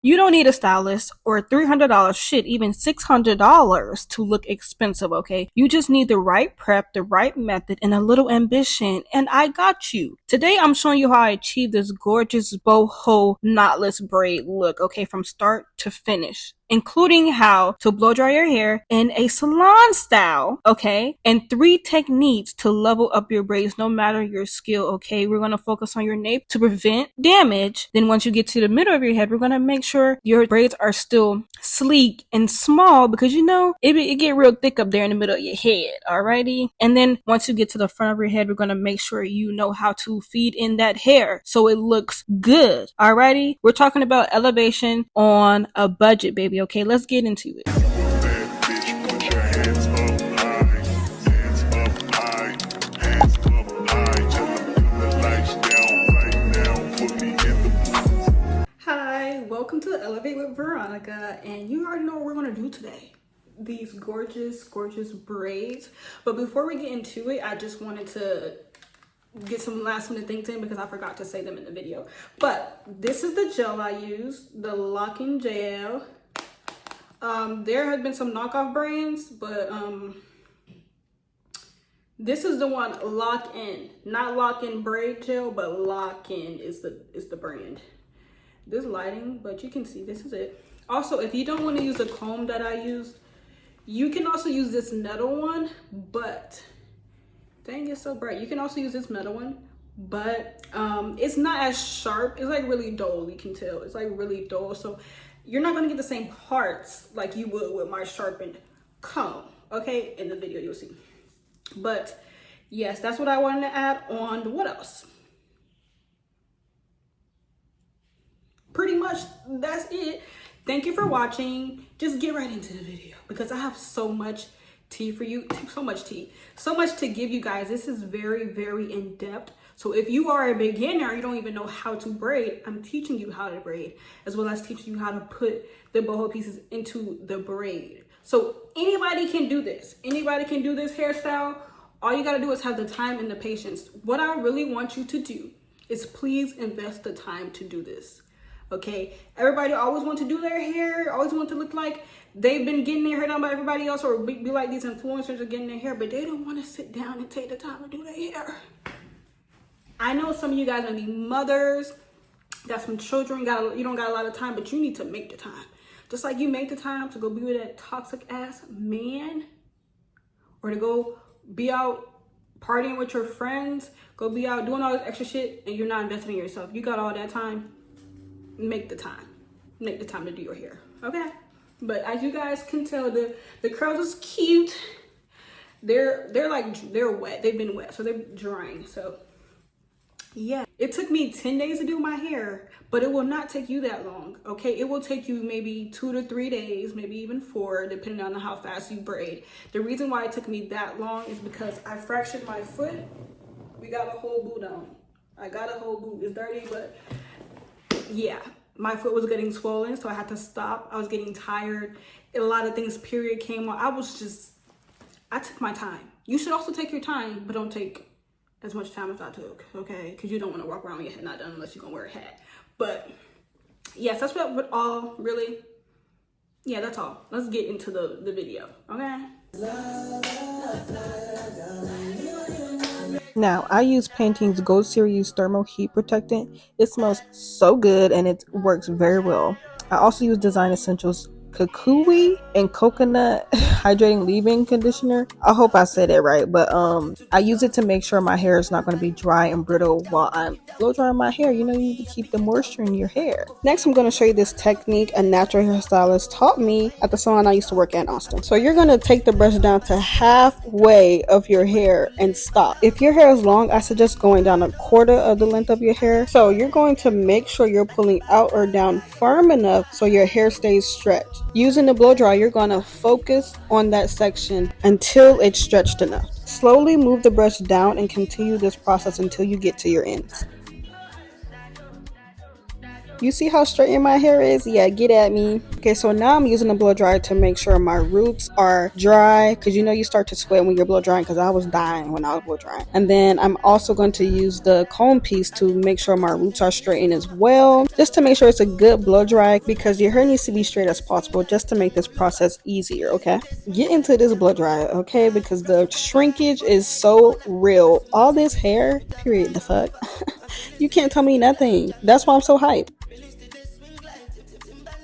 You don't need a stylist or $300, shit, even $600 to look expensive, okay? You just need the right prep, the right method, and a little ambition, and I got you. Today, I'm showing you how I achieved this gorgeous boho knotless braid look, okay, from start to finish, including how to blow dry your hair in a salon style, okay, and 3 techniques to level up your braids no matter your skill, okay? We're going to focus on your nape to prevent damage. Then once you get to the middle of your head, we're going to make sure your braids are still sleek and small, because you know it get real thick up there in the middle of your head. Alrighty, and then once you get to the front of your head, we're going to make sure you know how to feed in that hair so it looks good. Alrighty, we're talking about elevation on a budget, baby. Okay, let's get into it. Welcome to Elevate with Veronica, and you already know what we're going to do today. These gorgeous braids. But before we get into it, I just wanted to get some last minute things in because I forgot to say them in the video. But this is the gel I use, the locking gel. There have been some knockoff brands, but this is the one, Lock In. Not Lock In braid gel, but Lock In is the brand. This lighting, but you can see this is it. Also, if you don't want to use the comb that I used, you can also use this metal one, but dang, it's so bright. You can also use this metal one, but it's not as sharp. It's like really dull, you can tell. It's like really dull, so you're not going to get the same parts like you would with my sharpened comb, okay? In the video you'll see. But yes, that's what I wanted to add on. What else? Pretty much that's it. Thank you for watching. Just get right into the video because I have so much tea for you, so much to give you guys. This is very in depth. So if you are a beginner, you don't even know how to braid, I'm teaching you how to braid, as well as teaching you how to put the boho pieces into the braid. So anybody can do this. Anybody can do this hairstyle. All you got to do is have the time and the patience. What I really want you to do is please invest the time to do this. Okay, everybody always want to do their hair, always want to look like they've been getting their hair done by everybody else, or be like these influencers are getting their hair, but they don't want to sit down and take the time to do their hair. I know some of you guys are gonna be mothers, got some children, you don't got a lot of time, but you need to make the time. Just like you make the time to go be with that toxic ass man, or to go be out partying with your friends, go be out doing all this extra shit, and you're not investing in yourself. You got all that time. Make the time to do your hair, okay? But as you guys can tell, the curls is cute. They're wet. They've been wet, so they're drying. So yeah, it took me 10 days to do my hair, but it will not take you that long, okay? It will take you maybe 2 to 3 days, maybe even 4, depending on how fast you braid. The reason why it took me that long is because I fractured my foot. We got a whole boot on. I got a whole boot. It's dirty, but yeah, my foot was getting swollen, so I had to stop. I was getting tired. A lot of things, period, came on. I took my time. You should also take your time, but don't take as much time as I took, okay? Because you don't want to walk around with your head not done unless you're going to wear a hat. But yes, that's what all really, yeah, that's all. Let's get into the video, okay? Now, I use Pantene's Gold Series Thermal Heat Protectant. It smells so good and it works very well. I also use Design Essentials Kukui and Coconut Hydrating Leave-In Conditioner. I hope I said it right, but I use it to make sure my hair is not going to be dry and brittle while I'm blow drying my hair. You know, you need to keep the moisture in your hair. Next, I'm going to show you this technique a natural hairstylist taught me at the salon I used to work at in Austin. So you're going to take the brush down to halfway of your hair and stop. If your hair is long, I suggest going down 1/4 of the length of your hair. So you're going to make sure you're pulling out or down firm enough so your hair stays stretched. Using the blow dry, you're going to focus on that section until it's stretched enough. Slowly move the brush down and continue this process until you get to your ends. You see how straight my hair is? Yeah, get at me. Okay, so now I'm using a blow dryer to make sure my roots are dry, because you know you start to sweat when you're blow drying, because I was dying when I was blow drying. And then I'm also going to use the comb piece to make sure my roots are straightened as well, just to make sure it's a good blow dry, because your hair needs to be straight as possible just to make this process easier. Okay, get into this blow dryer, okay, because the shrinkage is so real. All this hair, period, the fuck. You can't tell me nothing. That's why I'm so hyped.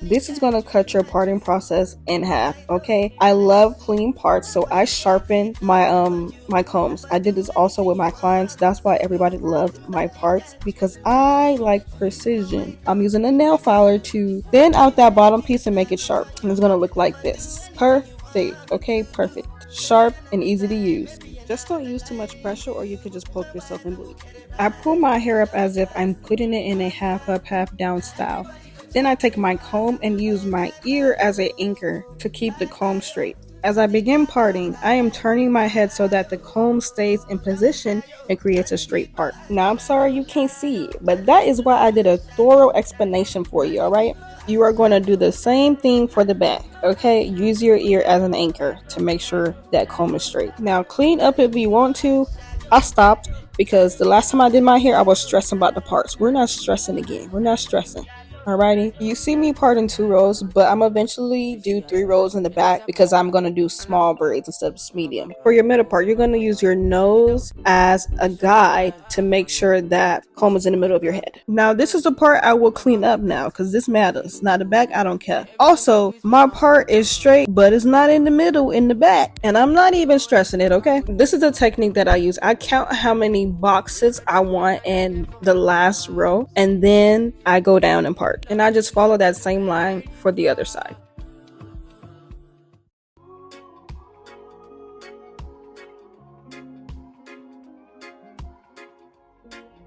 This is gonna cut your parting process in half, okay? I love clean parts, so I sharpen my combs. I did this also with my clients. That's why everybody loved my parts, because I like precision. I'm using a nail filer to thin out that bottom piece and make it sharp. And it's gonna look like this. Perfect, okay? Perfect. Sharp and easy to use. Just don't use too much pressure or you could just poke yourself and bleed. I pull my hair up as if I'm putting it in a half up, half down style. Then I take my comb and use my ear as an anchor to keep the comb straight. As I begin parting, I am turning my head so that the comb stays in position and creates a straight part. Now I'm sorry you can't see it, but that is why I did a thorough explanation for you, alright? You are going to do the same thing for the back, okay? Use your ear as an anchor to make sure that comb is straight. Now clean up if you want to. I stopped because the last time I did my hair, I was stressing about the parts. We're not stressing again. We're not stressing. Alrighty, you see me part in 2 rows, but I'm eventually do 3 rows in the back because I'm gonna do small braids instead of medium. For your middle part, you're gonna use your nose as a guide to make sure that comb is in the middle of your head. Now this is the part I will clean up now because this matters. Now the back, I don't care. Also, my part is straight, but it's not in the middle, in the back, and I'm not even stressing it, okay? This is a technique that I use. I count how many boxes I want in the last row, and then I go down and part. And I just follow that same line for the other side.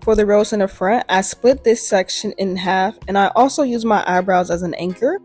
For the rows in the front, I split this section in half, and I also use my eyebrows as an anchor.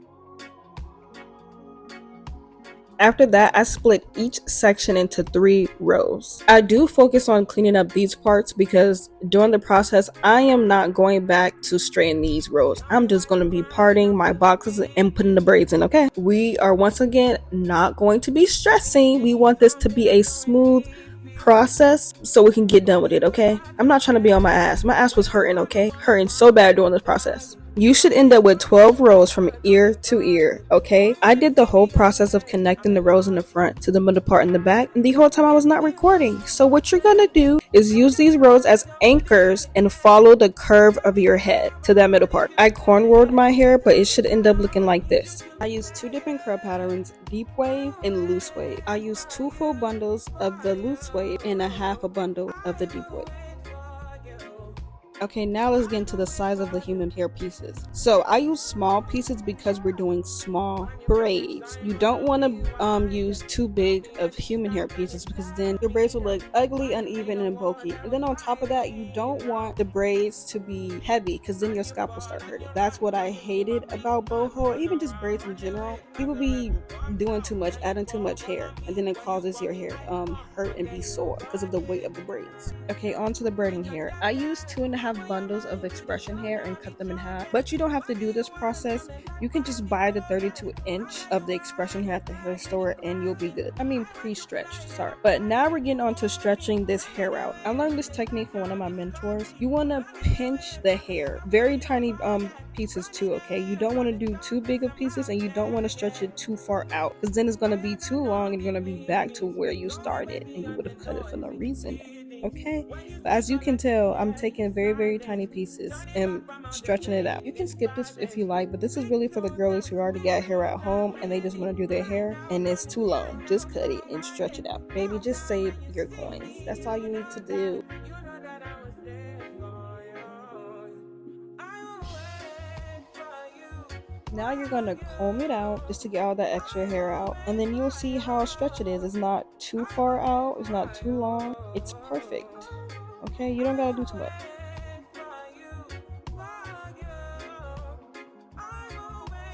After that, I split each section into 3 rows. I do focus on cleaning up these parts because during the process, I am not going back to straighten these rows. I'm just going to be parting my boxes and putting the braids in, okay? We are once again not going to be stressing. We want this to be a smooth process so we can get done with it, okay? I'm not trying to be on my ass. My ass was hurting, okay? Hurting so bad during this process. You should end up with 12 rows from ear to ear, okay? I did the whole process of connecting the rows in the front to the middle part in the back, and the whole time I was not recording. So what you're gonna do is use these rows as anchors and follow the curve of your head to that middle part. I cornrowed my hair, but it should end up looking like this. I used 2 different curl patterns, deep wave and loose wave. I used 2 full bundles of the loose wave and a half a bundle of the deep wave. Okay, now let's get into the size of the human hair pieces. So I use small pieces because we're doing small braids. You don't want to use too big of human hair pieces because then your braids will look ugly, uneven, and bulky. And then on top of that, you don't want the braids to be heavy because then your scalp will start hurting. That's what I hated about boho, or even just braids in general. People be doing too much, adding too much hair, and then it causes your hair hurt and be sore because of the weight of the braids. Okay, on to the braiding hair. I use 2.5 bundles of expression hair and cut them in half, but you don't have to do this process. You can just buy the 32-inch of the expression hair at the hair store and you'll be good. I mean pre-stretched, sorry. But now we're getting on to stretching this hair out. I learned this technique from one of my mentors. You want to pinch the hair, very tiny pieces too, okay? You don't want to do too big of pieces and you don't want to stretch it too far out because then it's going to be too long and you're going to be back to where you started and you would have cut it for no reason. Okay, but as you can tell, I'm taking very, very tiny pieces and stretching it out. You can skip this if you like, but this is really for the girlies who already got hair at home and they just want to do their hair and it's too long. Just cut it and stretch it out. Baby, just save your coins. That's all you need to do. Now you're going to comb it out just to get all that extra hair out, and then you'll see how stretched it is. It's not too far out, it's not too long, it's perfect. Okay, you don't gotta do too much.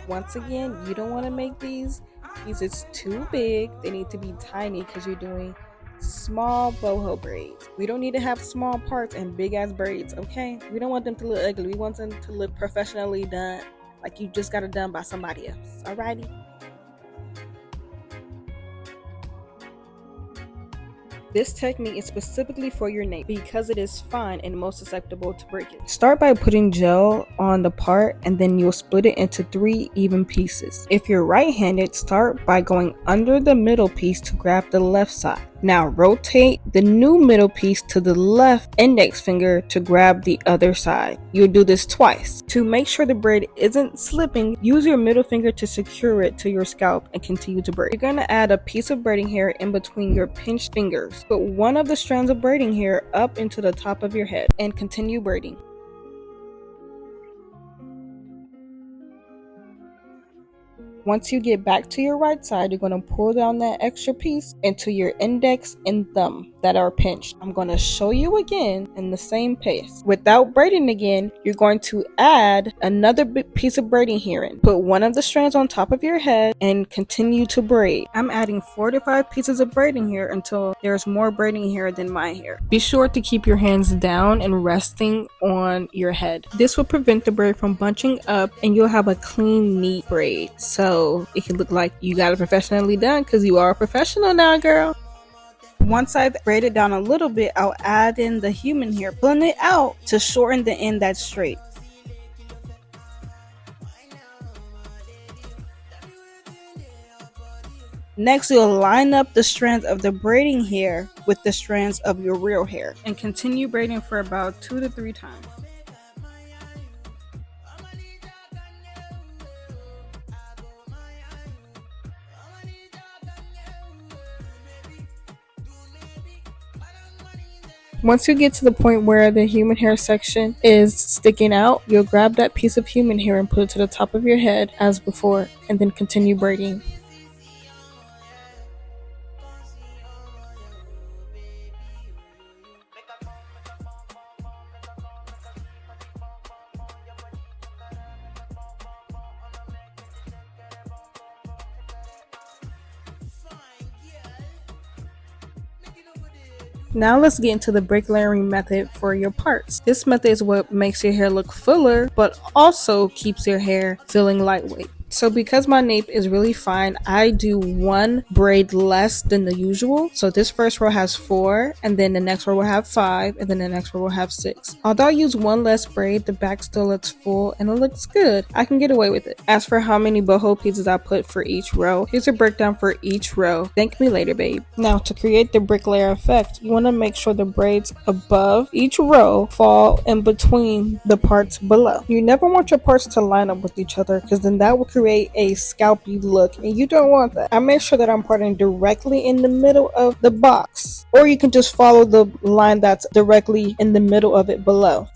Once again, you don't want to make these pieces too big. They need to be tiny because you're doing Small boho braids. We don't need to have small parts and big ass braids, okay? We don't want them to look ugly. We want them to look professionally done, like you just got it done by somebody else. Alrighty? This technique is specifically for your nape because it is fine and most susceptible to breaking. Start by putting gel on the part and then you'll split it into 3 even pieces. If you're right-handed, start by going under the middle piece to grab the left side. Now rotate the new middle piece to the left index finger to grab the other side. You'll do this twice. To make sure the braid isn't slipping, use your middle finger to secure it to your scalp and continue to braid. You're going to add a piece of braiding hair in between your pinched fingers. Put one of the strands of braiding hair up into the top of your head and continue braiding. Once you get back to your right side, you're going to pull down that extra piece into your index and thumb that are pinched. I'm going to show you again in the same pace. Without braiding again, you're going to add another piece of braiding hair in. Put one of the strands on top of your head and continue to braid. I'm adding 4 to 5 pieces of braiding hair until there's more braiding hair than my hair. Be sure to keep your hands down and resting on your head. This will prevent the braid from bunching up and you'll have a clean, neat braid. So it can look like you got it professionally done because you are a professional now, girl. Once I've braided down a little bit, I'll add in the human hair, pulling it out to shorten the end that's straight. Next, you'll line up the strands of the braiding hair with the strands of your real hair and continue braiding for about 2 to 3 times. Once you get to the point where the human hair section is sticking out, you'll grab that piece of human hair and put it to the top of your head as before, and then continue braiding. Now let's get into the break layering method for your parts. This method is what makes your hair look fuller, but also keeps your hair feeling lightweight. So because my nape is really fine, I do 1 braid less than the usual. So this first row has 4, and then the next row will have 5, and then the next row will have 6. Although I use 1 less braid, the back still looks full and it looks good. I can get away with it. As for how many boho pieces I put for each row, here's a breakdown for each row. Thank me later, babe. Now to create the brick layer effect, you want to make sure the braids above each row fall in between the parts below. You never want your parts to line up with each other because then that will create a scalpy look and you don't want that. I make sure that I'm parting directly in the middle of the box, or you can just follow the line that's directly in the middle of it below.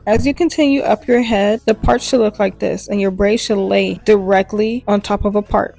As you continue up your head, the part should look like this, and your braid should lay directly on top of a part.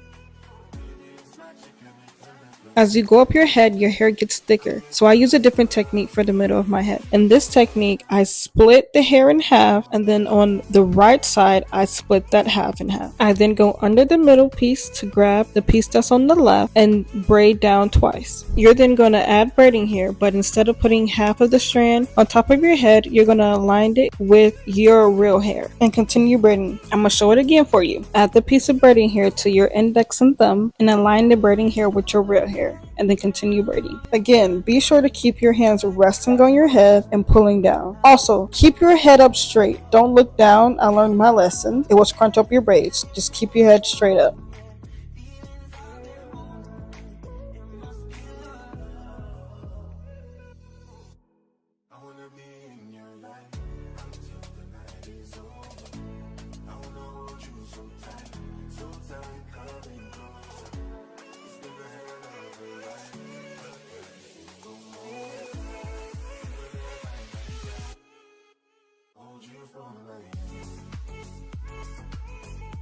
As you go up your head, your hair gets thicker, so I use a different technique for the middle of my head. In this technique, I split the hair in half, and then on the right side, I split that half in half. I then go under the middle piece to grab the piece that's on the left and braid down twice. You're then going to add braiding hair, but instead of putting half of the strand on top of your head, you're going to align it with your real hair and continue braiding. I'm going to show it again for you. Add the piece of braiding hair to your index and thumb and align the braiding hair with your real hair. hair, and then continue braiding. Again, be sure to keep your hands resting on your head and pulling down. Also, keep your head up straight. Don't look down. I learned my lesson. It was crunch up your braids. Just keep your head straight up.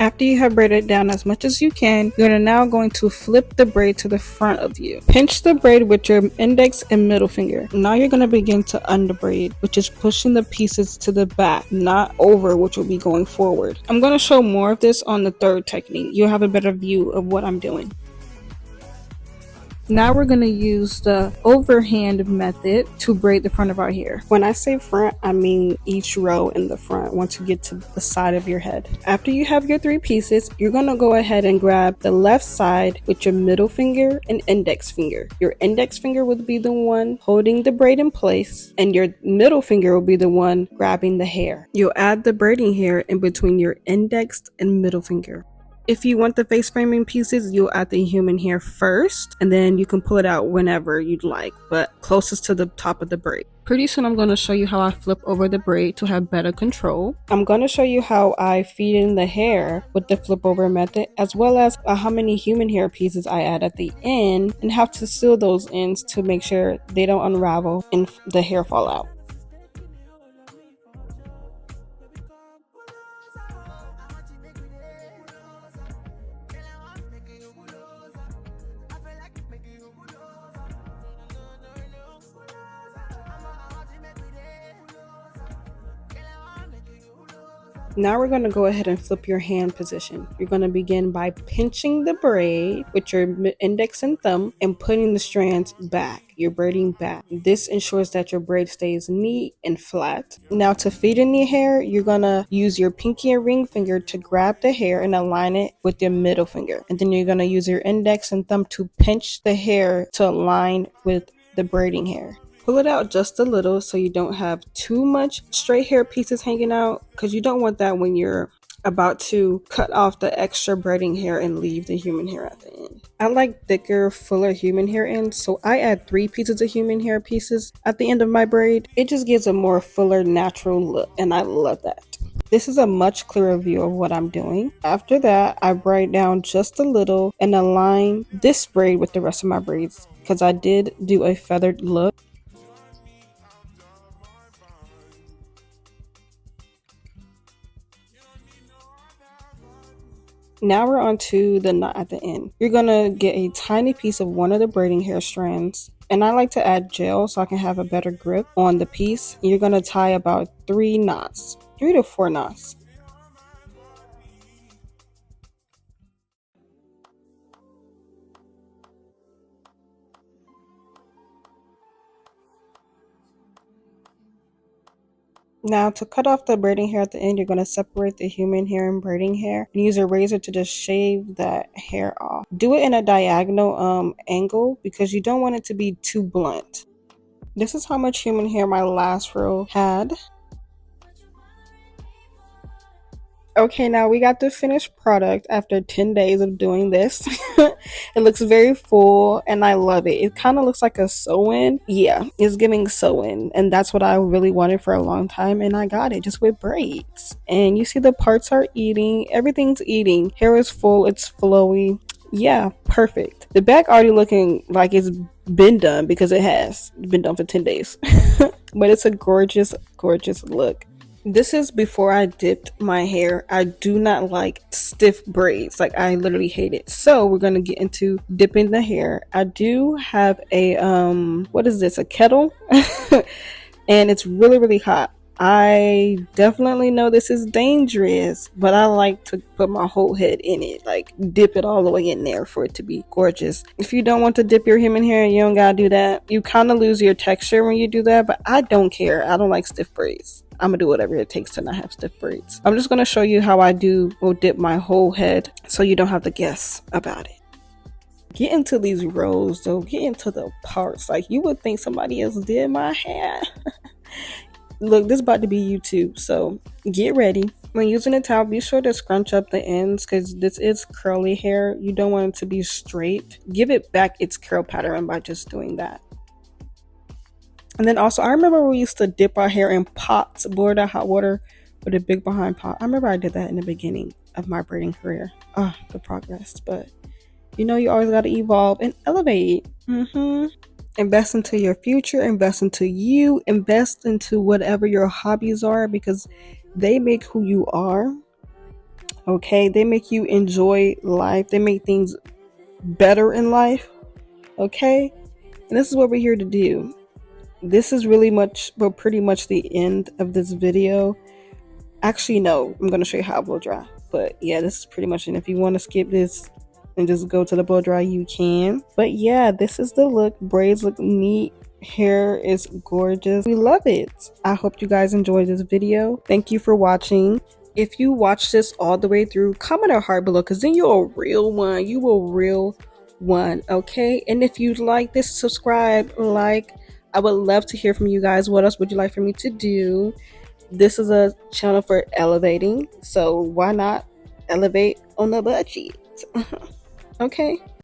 After you have braided down as much as you can, you're now going to flip the braid to the front of you. Pinch the braid with your index and middle finger. Now you're going to begin to underbraid, which is pushing the pieces to the back, not over, which will be going forward. I'm going to show more of this on the third technique. You'll have a better view of what I'm doing. Now we're going to use the overhand method to braid the front of our hair. When I say front, I mean each row in the front once you get to the side of your head. After you have your 3 pieces, you're going to go ahead and grab the left side with your middle finger and index finger. Your index finger will be the one holding the braid in place, and your middle finger will be the one grabbing the hair. You'll add the braiding hair in between your index and middle finger. If you want the face framing pieces, you'll add the human hair first, and then you can pull it out whenever you'd like, but closest to the top of the braid. Pretty soon I'm going to show you how I flip over the braid to have better control. I'm going to show you how I feed in the hair with the flip over method, as well as how many human hair pieces I add at the end, and how to seal those ends to make sure they don't unravel and the hair fall out. Now we're going to go ahead and flip your hand position. You're going to begin by pinching the braid with your index and thumb and putting the strands back. You're braiding back. This ensures that your braid stays neat and flat. Now to feed in the hair, you're going to use your pinky and ring finger to grab the hair and align it with your middle finger. And then you're going to use your index and thumb to pinch the hair to align with the braiding hair. Pull it out just a little so you don't have too much straight hair pieces hanging out, because you don't want that when you're about to cut off the extra braiding hair and leave the human hair at the end. I like thicker, fuller human hair ends, so I add 3 pieces of human hair pieces at the end of my braid. It just gives a more fuller, natural look, and I love that. This is a much clearer view of what I'm doing. After that, I braid down just a little and align this braid with the rest of my braids, because I did do a feathered look. Now we're on to the knot at the end. You're going to get a tiny piece of one of the braiding hair strands, and I like to add gel so I can have a better grip on the piece. You're going to tie about 3 knots, 3 to 4 knots. Now to cut off the braiding hair at the end, you're going to separate the human hair and braiding hair and use a razor to just shave that hair off. Do it in a diagonal angle because you don't want it to be too blunt. This is how much human hair my last row had. Okay, now we got the finished product after 10 days of doing this. It looks very full and I love it. It kind of looks like a sew-in. Yeah, it's giving sew-in, and that's what I really wanted for a long time, and I got it just with braids. And you see the parts are eating, everything's eating. Hair is full, it's flowy. Yeah, perfect. The back already looking like it's been done because it has been done for 10 days. But it's a gorgeous, gorgeous look. This is before I dipped my hair. I do not like stiff braids. Like, I literally hate it. So we're going to get into dipping the hair. I do have a, what is this? A kettle? And it's really, really hot. I definitely know this is dangerous, but I like to put my whole head in it, like dip it all the way in there for it to be gorgeous. If you don't want to dip your human hair, you don't gotta do that. You kind of lose your texture when you do that, but I don't care. I don't like stiff braids. I'm gonna do whatever it takes to not have stiff braids. I'm just gonna show you how I will dip my whole head so you don't have to guess about it. Get into these rows though. Get into the parts. Like you would think somebody else did my hair. Look, this is about to be YouTube, so get ready. When using a towel, be sure to scrunch up the ends because this is curly hair. You don't want it to be straight. Give it back its curl pattern by just doing that. And then also, I remember we used to dip our hair in pots, boil the hot water with a big behind pot. I remember I did that in the beginning of my braiding career. Ah, the progress. But you know, you always got to evolve and elevate. Invest into your future, invest into you, invest into whatever your hobbies are because they make who you are. Okay, they make you enjoy life, they make things better in life. Okay, and this is what we're here to do. This is really much, well, pretty much the end of this video. Actually, no, I'm going to show you how I blow dry. But yeah, this is pretty much it. If you want to skip this and just go to the blow dry, you can. But yeah, this is the look. Braids look neat. Hair is gorgeous. We love it. I hope you guys enjoyed this video. Thank you for watching. If you watch this all the way through, comment a heart below because then you're a real one. You a real one, okay? And if you like this, subscribe, like. I would love to hear from you guys. What else would you like for me to do? This is a channel for elevating, so why not elevate on the budget? Okay.